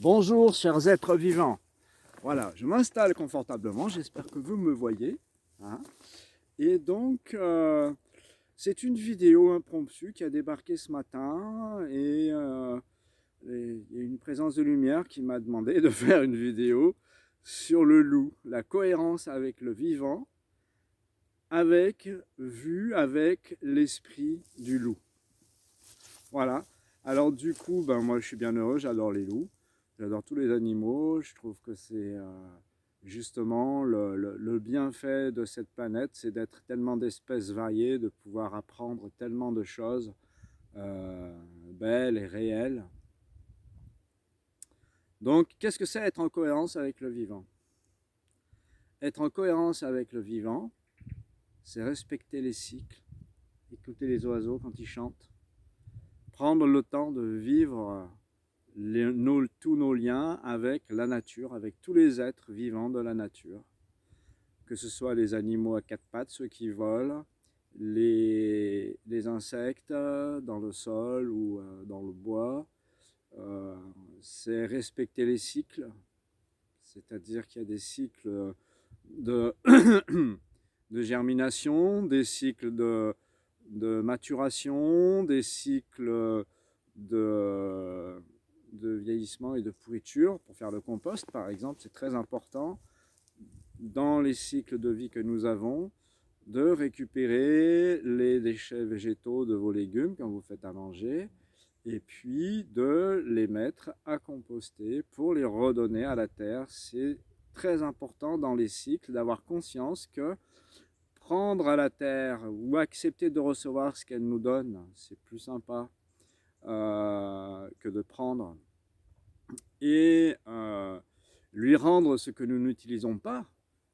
Bonjour chers êtres vivants. Voilà, je m'installe confortablement, j'espère que vous me voyez. Hein. Et donc, c'est une vidéo impromptue qui a débarqué ce matin et il y a une présence de lumière qui m'a demandé de faire une vidéo sur le loup, la cohérence avec le vivant, avec l'esprit du loup. Voilà. Alors du coup, moi je suis bien heureux, j'adore les loups. J'adore tous les animaux, je trouve que c'est justement le bienfait de cette planète, c'est d'être tellement d'espèces variées, de pouvoir apprendre tellement de choses belles et réelles. Donc, qu'est-ce que c'est être en cohérence avec le vivant? Être en cohérence avec le vivant, c'est respecter les cycles, écouter les oiseaux quand ils chantent, prendre le temps de vivre tous nos liens avec la nature, avec tous les êtres vivants de la nature, que ce soit les animaux à quatre pattes, ceux qui volent, les insectes dans le sol ou dans le bois. C'est respecter les cycles, c'est-à-dire qu'il y a des cycles de, de germination, des cycles de maturation, des cycles de vieillissement et de pourriture. Pour faire le compost, par exemple, c'est très important dans les cycles de vie que nous avons de récupérer les déchets végétaux de vos légumes quand vous faites à manger et puis de les mettre à composter pour les redonner à la terre. C'est très important dans les cycles d'avoir conscience que prendre à la terre ou accepter de recevoir ce qu'elle nous donne, c'est plus sympa que de prendre et lui rendre ce que nous n'utilisons pas,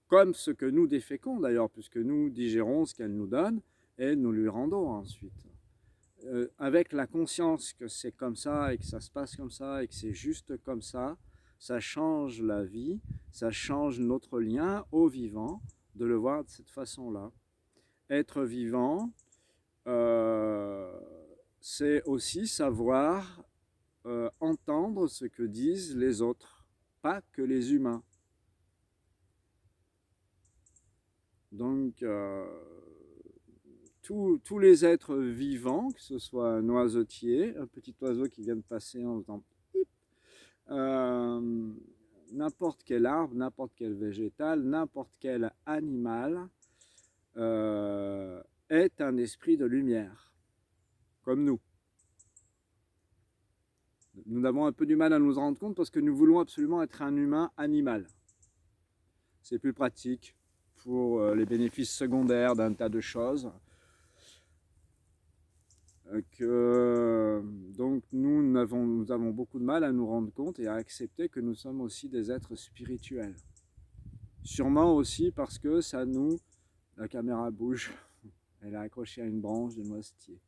comme ce que nous déféquons d'ailleurs, puisque nous digérons ce qu'elle nous donne et nous lui rendons ensuite. Avec la conscience que c'est comme ça et que ça se passe comme ça et que c'est juste comme ça change la vie, ça change notre lien au vivant de le voir de cette façon-là. Être vivant, c'est aussi savoir entendre ce que disent les autres, pas que les humains. Donc, tous les êtres vivants, que ce soit un oiseautier, un petit oiseau qui vient de passer en faisant pip, n'importe quel arbre, n'importe quel végétal, n'importe quel animal est un esprit de lumière, comme nous. Nous avons un peu du mal à nous en rendre compte parce que nous voulons absolument être un humain animal. C'est plus pratique pour les bénéfices secondaires d'un tas de choses. Donc nous avons beaucoup de mal à nous rendre compte et à accepter que nous sommes aussi des êtres spirituels. Sûrement aussi parce que ça nous... La caméra bouge, elle est accrochée à une branche de noisetier.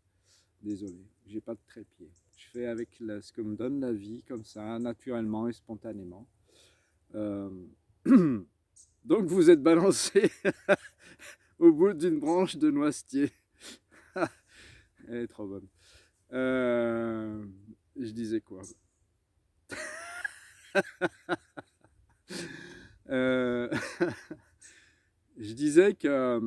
Désolé, j'ai pas de trépied. Je fais avec ce que me donne la vie, comme ça, naturellement et spontanément. Donc vous êtes balancé au bout d'une branche de noisetier. Elle est trop bonne. Je disais quoi? Je disais que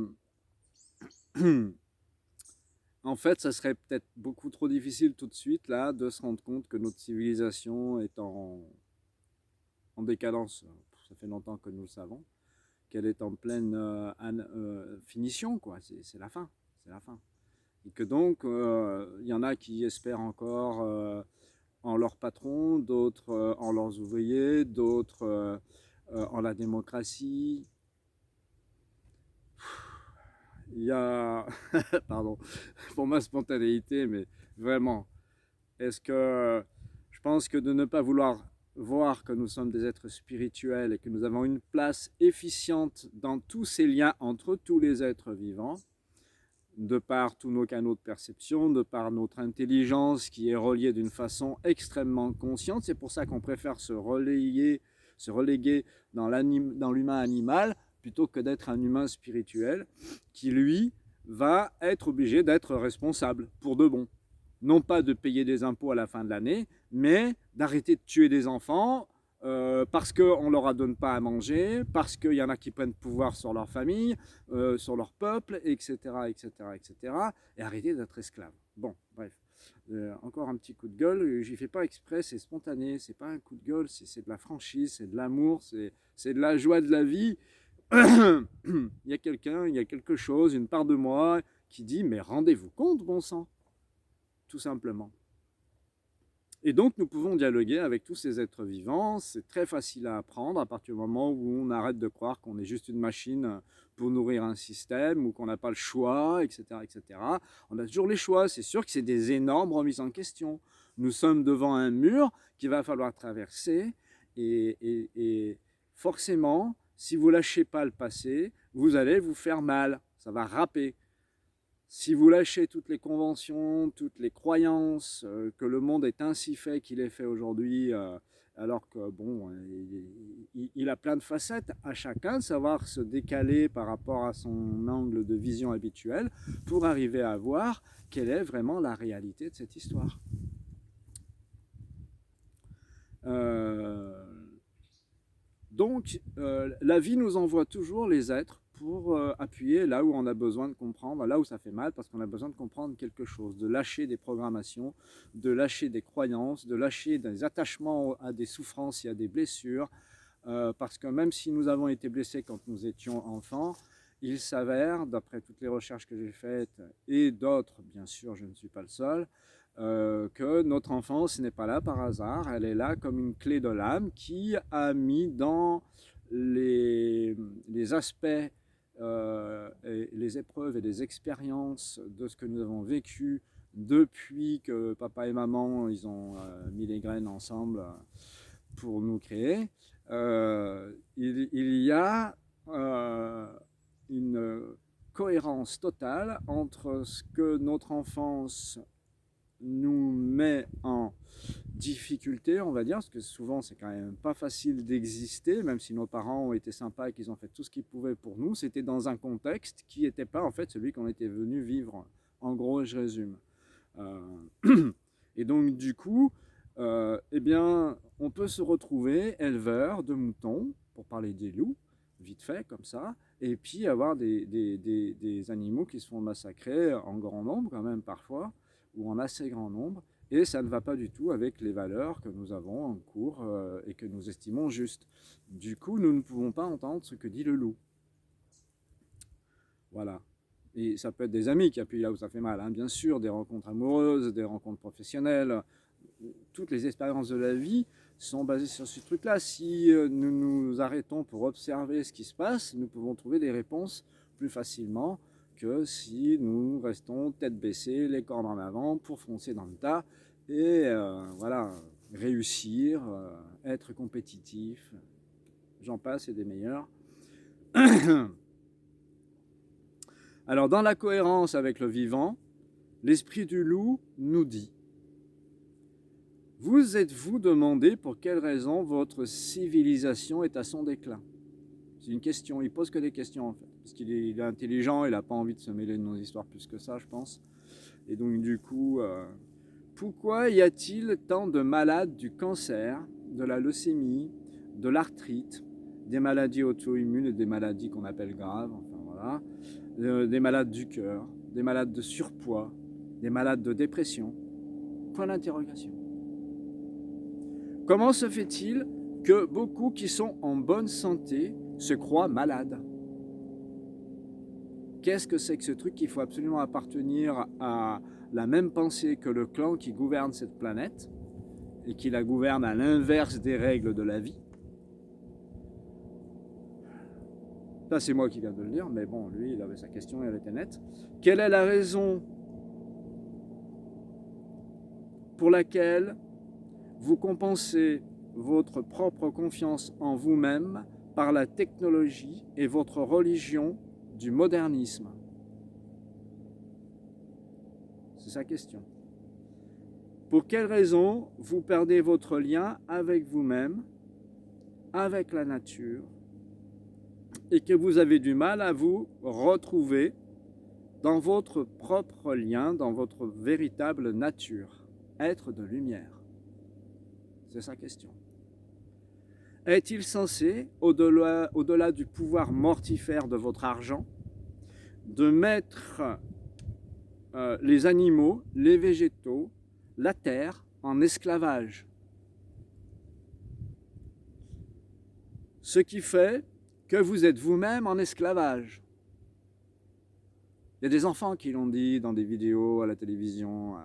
en fait, ça serait peut-être beaucoup trop difficile tout de suite là de se rendre compte que notre civilisation est en décadence. Ça fait longtemps que nous le savons, qu'elle est en pleine finition, quoi. C'est la fin, c'est la fin. Et que donc, il y en a qui espèrent encore en leur patron, d'autres en leurs ouvriers, d'autres en la démocratie. Il y a, pardon, pour ma spontanéité, mais vraiment, est-ce que je pense que de ne pas vouloir voir que nous sommes des êtres spirituels et que nous avons une place efficiente dans tous ces liens entre tous les êtres vivants, de par tous nos canaux de perception, de par notre intelligence qui est reliée d'une façon extrêmement consciente. C'est pour ça qu'on préfère se reléguer dans l'humain animal plutôt que d'être un humain spirituel qui, lui, va être obligé d'être responsable pour de bon. non pas de payer des impôts à la fin de l'année, mais d'arrêter de tuer des enfants parce qu'on ne leur donne pas à manger, parce qu'il y en a qui prennent pouvoir sur leur famille, sur leur peuple, etc., etc., etc., et arrêter d'être esclaves. Bon, bref. Encore un petit coup de gueule, j'y fais pas exprès, c'est spontané, c'est pas un coup de gueule, c'est de la franchise, c'est de l'amour, c'est de la joie de la vie. Il y a quelqu'un, il y a quelque chose, une part de moi qui dit mais rendez-vous compte, bon sang, tout simplement. Et donc nous pouvons dialoguer avec tous ces êtres vivants, c'est très facile à apprendre à partir du moment où on arrête de croire qu'on est juste une machine pour nourrir un système ou qu'on n'a pas le choix, etc., etc. On a toujours les choix, c'est sûr que c'est des énormes remises en question. Nous sommes devant un mur qu'il va falloir traverser et forcément, si vous ne lâchez pas le passé, vous allez vous faire mal, ça va râper. Si vous lâchez toutes les conventions, toutes les croyances, que le monde est ainsi fait qu'il est fait aujourd'hui, alors que bon, il a plein de facettes à chacun de savoir se décaler par rapport à son angle de vision habituel pour arriver à voir quelle est vraiment la réalité de cette histoire. Donc, la vie nous envoie toujours les êtres pour appuyer là où on a besoin de comprendre, là où ça fait mal, parce qu'on a besoin de comprendre quelque chose, de lâcher des programmations, de lâcher des croyances, de lâcher des attachements à des souffrances et à des blessures, parce que même si nous avons été blessés quand nous étions enfants, il s'avère, d'après toutes les recherches que j'ai faites, et d'autres, bien sûr, je ne suis pas le seul, que notre enfance n'est pas là par hasard, elle est là comme une clé de l'âme qui a mis dans les aspects, et les épreuves et les expériences de ce que nous avons vécu depuis que papa et maman ils ont mis les graines ensemble pour nous créer. Il y a une cohérence totale entre ce que notre enfance nous met en difficulté, on va dire, parce que souvent c'est quand même pas facile d'exister, même si nos parents ont été sympas et qu'ils ont fait tout ce qu'ils pouvaient pour nous, c'était dans un contexte qui n'était pas en fait celui qu'on était venu vivre. En gros, je résume. Et donc du coup, eh bien, on peut se retrouver éleveur de moutons, pour parler des loups, vite fait comme ça, et puis avoir des animaux qui se font massacrer en grand nombre quand même parfois, ou en assez grand nombre, et ça ne va pas du tout avec les valeurs que nous avons en cours et que nous estimons justes. Du coup, nous ne pouvons pas entendre ce que dit le loup. Voilà. Et ça peut être des amis qui appuient là où ça fait mal, hein, bien sûr, des rencontres amoureuses, des rencontres professionnelles. Toutes les expériences de la vie sont basées sur ce truc-là. Si nous nous arrêtons pour observer ce qui se passe, nous pouvons trouver des réponses plus facilement que si nous restons tête baissée, les cordes en avant pour foncer dans le tas et voilà, réussir, être compétitif, j'en passe et des meilleurs. Alors dans la cohérence avec le vivant, l'esprit du loup nous dit: vous êtes-vous demandé pour quelle raison votre civilisation est à son déclin? C'est une question, il pose que des questions en fait, parce qu'il est intelligent, il n'a pas envie de se mêler de nos histoires plus que ça, je pense. Et donc du coup, pourquoi y a-t-il tant de malades du cancer, de la leucémie, de l'arthrite, des maladies auto-immunes et des maladies qu'on appelle graves, enfin voilà, des malades du cœur, des malades de surpoids, des malades de dépression? Point d'interrogation. Comment se fait-il que beaucoup qui sont en bonne santé se croient malades? Qu'est-ce que c'est que ce truc qu'il faut absolument appartenir à la même pensée que le clan qui gouverne cette planète et qui la gouverne à l'inverse des règles de la vie? Ça, c'est moi qui viens de le dire, mais bon, lui, il avait sa question et elle était nette. Quelle est la raison pour laquelle vous compensez votre propre confiance en vous-même par la technologie et votre religion du modernisme? C'est sa question. Pour quelle raison vous perdez votre lien avec vous-même, avec la nature, et que vous avez du mal à vous retrouver dans votre propre lien, dans votre véritable nature, être de lumière? C'est sa question. Est-il censé, au-delà du pouvoir mortifère de votre argent, de mettre les animaux, les végétaux, la terre en esclavage? Ce qui fait que vous êtes vous-même en esclavage. Il y a des enfants qui l'ont dit dans des vidéos à la télévision.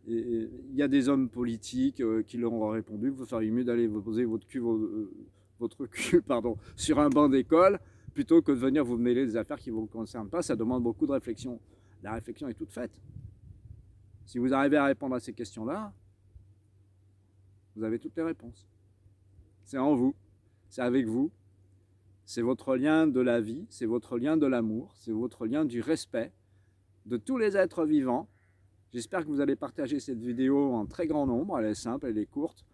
Il y a des hommes politiques qui leur ont répondu: vous feriez mieux d'aller vous poser votre cul sur un banc d'école plutôt que de venir vous mêler des affaires qui ne vous concernent pas. Ça demande beaucoup de réflexion. La réflexion est toute faite. Si vous arrivez à répondre à ces questions-là, vous avez toutes les réponses. C'est en vous, c'est avec vous, c'est votre lien de la vie, c'est votre lien de l'amour, c'est votre lien du respect de tous les êtres vivants. J'espère que vous allez partager cette vidéo en très grand nombre. Elle est simple, elle est courte,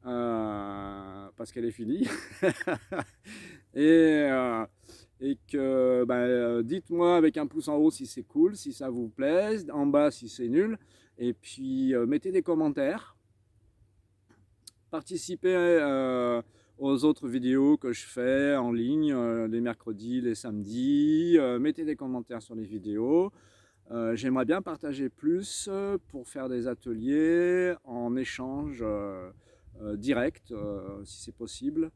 parce qu'elle est finie. et que dites-moi avec un pouce en haut si c'est cool, si ça vous plaît, en bas si c'est nul. Et puis mettez des commentaires. Participez aux autres vidéos que je fais en ligne les mercredis, les samedis. Mettez des commentaires sur les vidéos. J'aimerais bien partager plus pour faire des ateliers en échange direct, si c'est possible.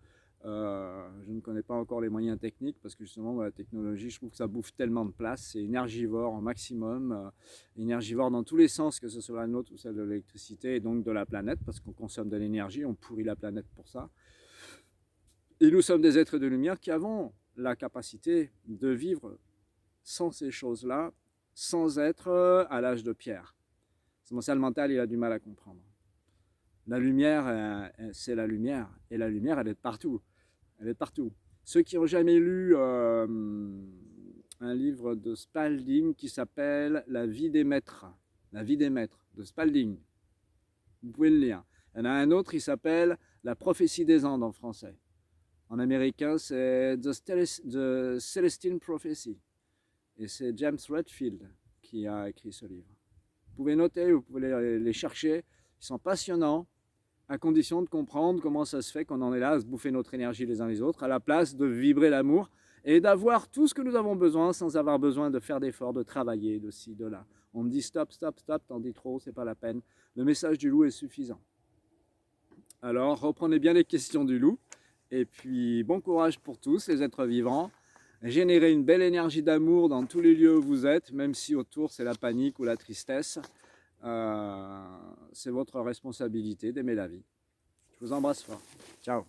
Je ne connais pas encore les moyens techniques parce que justement la technologie, je trouve que ça bouffe tellement de place, c'est énergivore au maximum, énergivore dans tous les sens, que ce soit la nôtre ou celle de l'électricité et donc de la planète, parce qu'on consomme de l'énergie, on pourrit la planète pour ça. Et nous sommes des êtres de lumière qui avons la capacité de vivre sans ces choses-là, sans être à l'âge de pierre. C'est mon mental, il a du mal à comprendre. La lumière, c'est la lumière, et la lumière, elle est partout. Elle est partout. Ceux qui n'ont jamais lu un livre de Spalding qui s'appelle La vie des maîtres, La vie des maîtres, de Spalding, vous pouvez le lire. Il y en a un autre, il s'appelle La prophétie des Andes en français. En américain, c'est The Celestine Prophecy. Et c'est James Redfield qui a écrit ce livre. Vous pouvez noter, vous pouvez les chercher. Ils sont passionnants, à condition de comprendre comment ça se fait qu'on en est là à se bouffer notre énergie les uns les autres, à la place de vibrer l'amour et d'avoir tout ce que nous avons besoin sans avoir besoin de faire d'efforts, de travailler, de ci, de là. On me dit stop, stop, stop, t'en dis trop, c'est pas la peine. Le message du loup est suffisant. Alors, reprenez bien les questions du loup. Et puis, bon courage pour tous les êtres vivants. Générez une belle énergie d'amour dans tous les lieux où vous êtes, même si autour c'est la panique ou la tristesse. C'est votre responsabilité d'aimer la vie. Je vous embrasse fort. Ciao.